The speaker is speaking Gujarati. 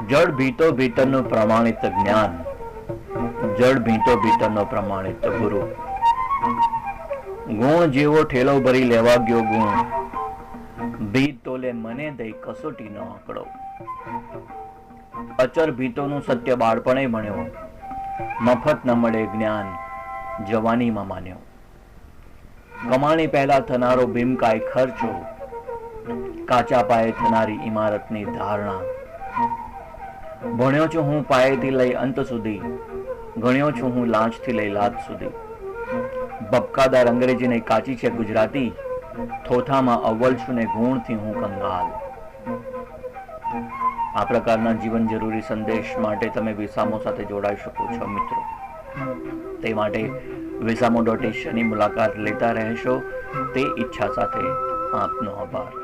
જળ ભીતો ભીતરનું પ્રમાણિત જ્ઞાન, જળ ભીતો ભીતરનો પ્રમાણિત ગુરુ. ગુણ જેવો ઠેલો ભરી લેવા ગયો ગુણ, ભીત તોલે મને દઈ કસોટી નો આંકડો. અચર ભીતોનું સત્ય બાળપણે ભણ્યો, મફત ન મળે જ્ઞાન જવાનીમાં માન્યો. કમાણી પહેલા થનારો ભીમકાય ખર્ચો, કાચા પાયે થનારી ઇમારતની ધારણા. ભણ્યો છું હું પાયેથી લઈ અંત સુધી, ગણ્યો છું હું લાંચથી લઈ લાત સુધી. બબકાદાર અંગ્રેજીને કાચી છે ગુજરાતી, થોથામાં અવ્વલ છું ને ગુણથી હું કંગાલ. આ પ્રકારના જીવન જરૂરી સંદેશ માટે તમે વિસામો સાથે જોડાઈ શકો છો મિત્રો. તે માટે વિસામો.is ની મુલાકાત લેતા રહેશો તે ઈચ્છા સાથે આપનો આભાર.